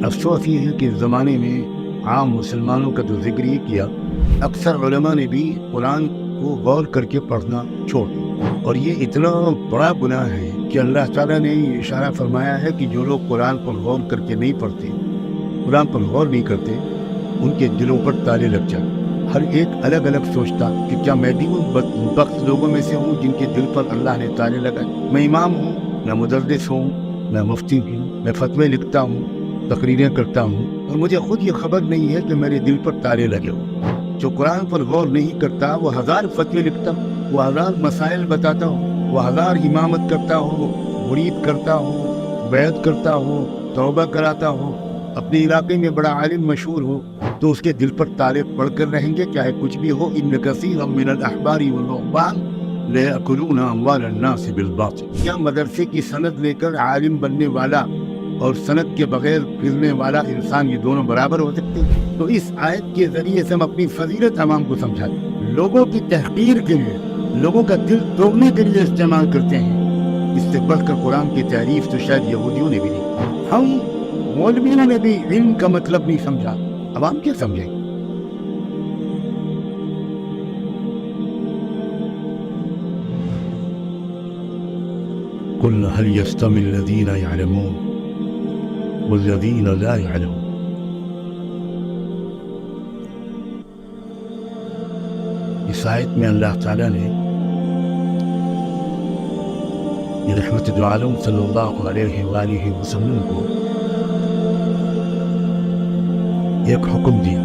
افسوس یہ ہے کہ اس زمانے میں عام مسلمانوں کا تو ذکر ہی کیا، اکثر علماء نے بھی قرآن کو غور کر کے پڑھنا چھوڑ دیا، اور یہ اتنا بڑا گناہ ہے کہ اللہ تعالیٰ نے یہ اشارہ فرمایا ہے کہ جو لوگ قرآن پر غور کر کے نہیں پڑھتے، قرآن پر غور نہیں کرتے، ان کے دلوں پر تالے لگ جائیں۔ ہر ایک الگ الگ سوچتا کہ کیا میں بھی ان بدبخت لوگوں میں سے ہوں جن کے دل پر اللہ نے تالے لگائے؟ میں امام ہوں، میں مدرس ہوں، میں مفتی ہوں، میں فتوے لکھتا ہوں، تقریریں کرتا ہوں، اور مجھے خود یہ خبر نہیں ہے کہ میرے دل پر تالے لگے ہوں۔ جو قرآن پر غور نہیں کرتا وہ ہزار فتوے لکھتا ہوں، وہ ہزار مسائل بتاتا ہوں، وہ ہزار امامت کرتا ہوں، مرید کرتا ہوں، بیعت کرتا ہوں، توبہ کراتا ہوں، اپنے علاقے میں بڑا عالم مشہور ہو، تو اس کے دل پر تالے پڑ کر رہیں گے چاہے کچھ بھی ہو۔ ان کثیرا من الاحبار والرهبان ليأكلون اموال الناس بالباطل۔ کیا مدرسے کی سند لے کر عالم بننے والا اور سند کے بغیر پھرنے والا انسان یہ دونوں برابر ہو سکتے ہیں؟ تو اس آیت کے ذریعے سے ہم اپنی فضیلت عوام کو سمجھاتے، لوگوں کی تحقیر کے لیے، لوگوں کا دل توڑنے کے لیے استعمال کرتے ہیں۔ اس سے بڑھ کر قرآن کی تعریف تو شاید یہودیوں نے بھی نہیں، ہم مولویوں نے بھی علم کا مطلب نہیں سمجھا، عوام کیا سمجھیں؟ قل هل يستوي الذين يعلمون والذين لا يعلمون۔ اس آیت میں اللہ تعالیٰ نے رحمت عالم صلی اللہ علیہ وآلہ وسلم کو ایک حکم دیا،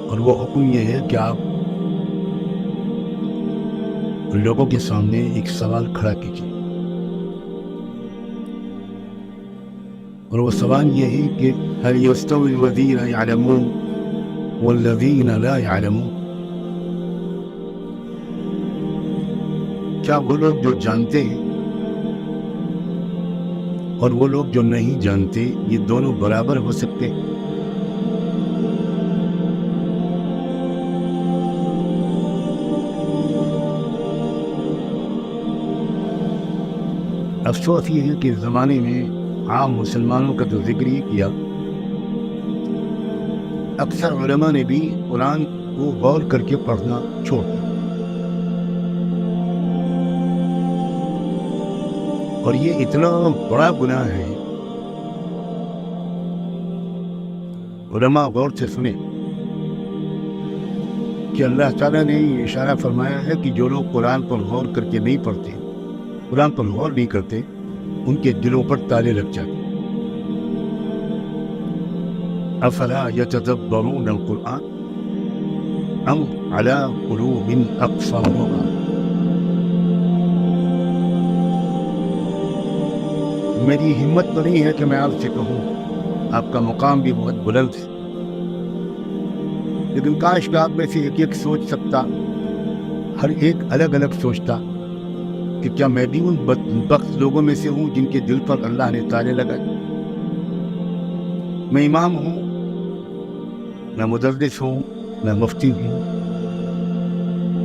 اور وہ حکم یہ ہے کہ آپ لوگوں کے سامنے ایک سوال کھڑا کیجیے، اور وہ سوال یہ ہے کہ هل يستوي الذين يعلمون والذين لا يعلمون؟ کیا وہ لوگ جو جانتے ہیں اور وہ لوگ جو نہیں جانتے یہ دونوں برابر ہو سکتے ہیں؟ افسوس یہ ہے کہ اس زمانے میں عام مسلمانوں کا تو ذکر ہی کیا، اکثر علماء نے بھی قرآن کو غور کر کے پڑھنا چھوڑ دیا، اور یہ اتنا بڑا گناہ ہے۔ علماء غور سے سنیں کہ اللہ تعالیٰ نے یہ اشارہ فرمایا ہے کہ جو لوگ قرآن پر غور کر کے نہیں پڑھتے، قرآن پر غور نہیں کرتے، ان کے دلوں پر تالے لگ جاتے۔ افلا يتدبرون القرآن ام على قلوب اقفالها۔ میری ہمت تو نہیں ہے کہ میں آپ سے کہوں، آپ کا مقام بھی بہت بلند ہے، لیکن کاش کہ آپ میں سے ایک ایک سوچ سکتا، ہر ایک الگ الگ سوچتا کہ کیا میں بھی ان بدبخت لوگوں میں سے ہوں جن کے دل پر اللہ نے تالے لگائے؟ میں امام ہوں، میں مدرس ہوں، میں مفتی ہوں،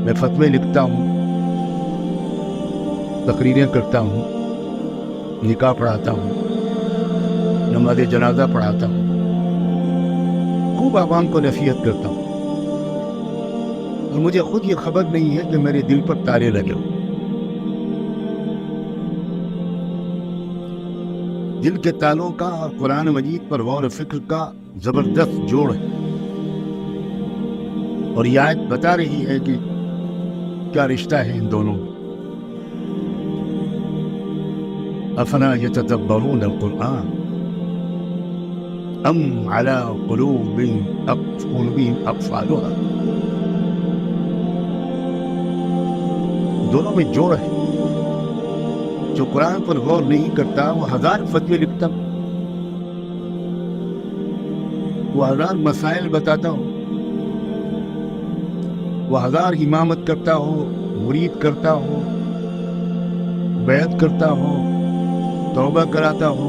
میں فتوے لکھتا ہوں، تقریریں کرتا ہوں، نکاح پڑھاتا ہوں، نماز جنازہ پڑھاتا ہوں، خوب عوام کو نصیحت کرتا ہوں، اور مجھے خود یہ خبر نہیں ہے کہ میرے دل پر تالے لگے ہوں۔ دل کے تالوں کا اور قرآن مجید پر غور و فکر کا زبردست جوڑ ہے، اور یہ آیت بتا رہی ہے کہ کیا رشتہ ہے ان دونوں میں۔ افلا يتدبرون القرآن ام على قلوب اقفالها۔ دونوں میں جوڑ ہے۔ جو قرآن پر غور نہیں کرتا وہ ہزار فتوے لکھتا، وہ ہزار مسائل بتاتا ہو، وہ ہزار امامت کرتا ہو، مرید کرتا ہو، بیعت کرتا ہو، توبہ کراتا ہو،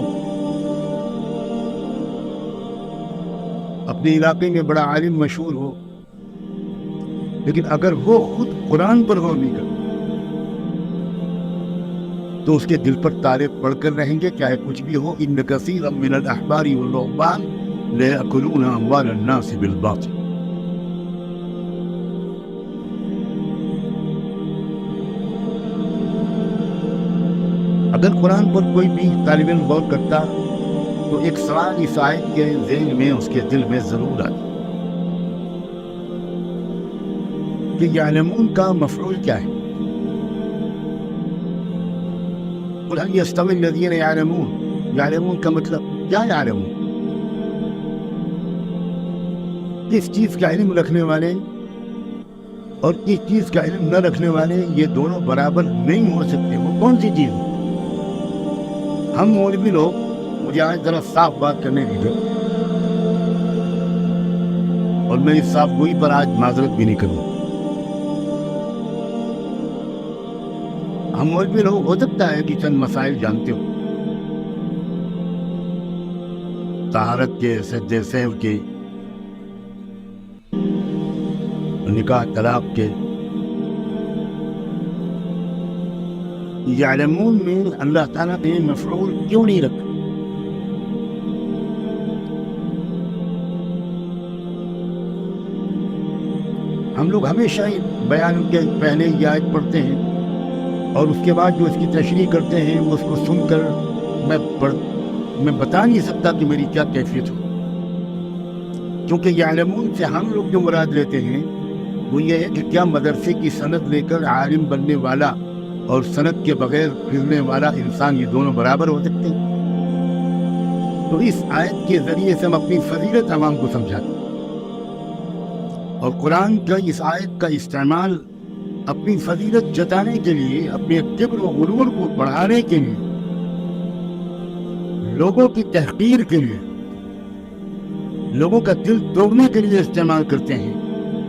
اپنے علاقے میں بڑا عالم مشہور ہو، لیکن اگر وہ خود قرآن پر غور نہیں کرتا تو اس کے دل پر تارے پڑھ کر رہیں گے چاہے کچھ بھی ہو. ان کثیرا من الاحبار والرهبان لیأکلون اموال الناس بالباطل. اگر قرآن پر کوئی بھی طالب علم غور کرتا تو ایک سوال اس آیت کے ذہن میں اس کے دل میں ضرور آتا کہ یعلمون کا مفعول کیا ہے؟ قل هل يستوي الذين يعلمون، یعلمون کا مطلب کیا یعلمون؟ کس چیز کا علم رکھنے والے اور کس چیز کا علم نہ رکھنے والے یہ دونوں برابر نہیں ہو سکتے. وہ کون سی چیز؟ ہم مولوی لوگ، مجھے آج ذرا صاف بات کرنے دیجیے اور میں اس صاف گوئی پر آج معذرت بھی نہیں کروں. ہم مولوی لوگ ہو سکتا ہے کہ چند مسائل جانتے ہو، طہارت کے، سجدے سہو کے، نکاح طلاق کے. یعلمون میں اللہ تعالیٰ نے مفعول کیوں نہیں رکھا؟ ہم لوگ ہمیشہ بیان کے پہلے یہ آیت پڑھتے ہیں اور اس کے بعد جو اس کی تشریح کرتے ہیں اس کو سن کر میں بتا نہیں سکتا کہ میری کیا کیفیت ہو. کیونکہ یعلمون سے ہم لوگ جو مراد لیتے ہیں وہ یہ ہے کہ کیا مدرسے کی سند لے کر عالم بننے والا اور سند کے بغیر پھرنے والا انسان یہ دونوں برابر ہو سکتے ہیں؟ تو اس آیت کے ذریعے سے ہم اپنی فضیلت عوام کو سمجھاتے ہیں. اور قرآن کا اس آیت کا استعمال اپنی فضیلت جتانے کے لیے، اپنے کبر و غرور کو بڑھانے کے لیے، لوگوں کی تحقیر کے لیے، لوگوں کا دل توڑنے کے لیے استعمال کرتے ہیں.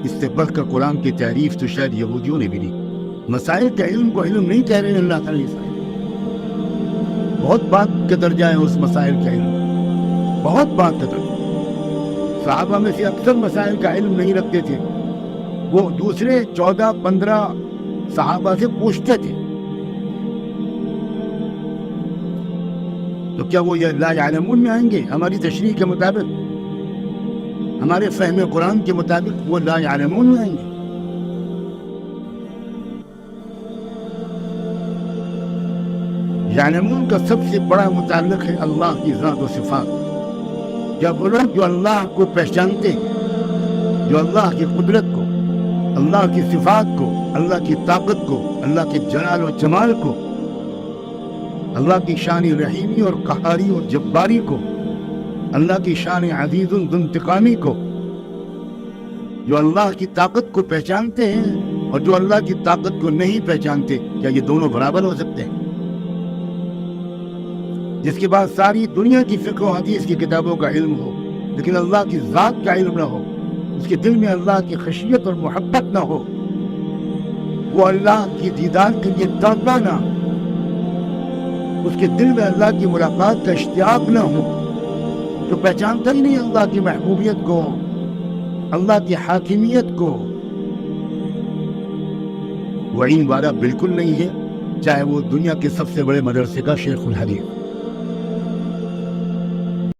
اس سے بڑھ کر قرآن کی تعریف تو شاید یہودیوں نے بھی نہیں. مسائل کے علم کو علم نہیں کہہ رہے ہیں اللہ تعالیٰ. بہت بات کا درجہ ہے اس مسائل کا علم، بہت بات کا درجہ. صحابہ میں سے اکثر مسائل کا علم نہیں رکھتے تھے، وہ دوسرے 14-15 صحابہ سے پوچھتے تھے. تو کیا وہ لا یعلمون میں آئیں گے؟ ہماری تشریح کے مطابق، ہمارے فہم قرآن کے مطابق وہ لا یعلمون میں آئیں گے. یعلمون کا سب سے بڑا متعلق ہے اللہ کی ذات و صفات. کیا وہ لوگ جو اللہ کو پہچانتے ہیں، جو اللہ کی قدرت کو، اللہ کی صفات کو، اللہ کی طاقت کو، اللہ کے جلال و جمال کو، اللہ کی شان رحیمی اور قہاری اور جباری کو، اللہ کی شان عزیز ذو انتقامی کو، جو اللہ کی طاقت کو پہچانتے ہیں اور جو اللہ کی طاقت کو نہیں پہچانتے، کیا یہ دونوں برابر ہو سکتے ہیں؟ جس کے بعد ساری دنیا کی فقہ و حدیث کی کتابوں کا علم ہو لیکن اللہ کی ذات کا علم نہ ہو، اس کے دل میں اللہ کی خشیت اور محبت نہ ہو، وہ اللہ کی دیدار کے لیے تڑپا نہ، اس کے دل میں اللہ کی ملاقات کا اشتیاق نہ ہو، جو پہچانتا ہی نہیں اللہ کی محبوبیت کو، اللہ کی حاکمیت کو، وعین والا بالکل نہیں ہے، چاہے وہ دنیا کے سب سے بڑے مدرسے کا شیخ الحدیث.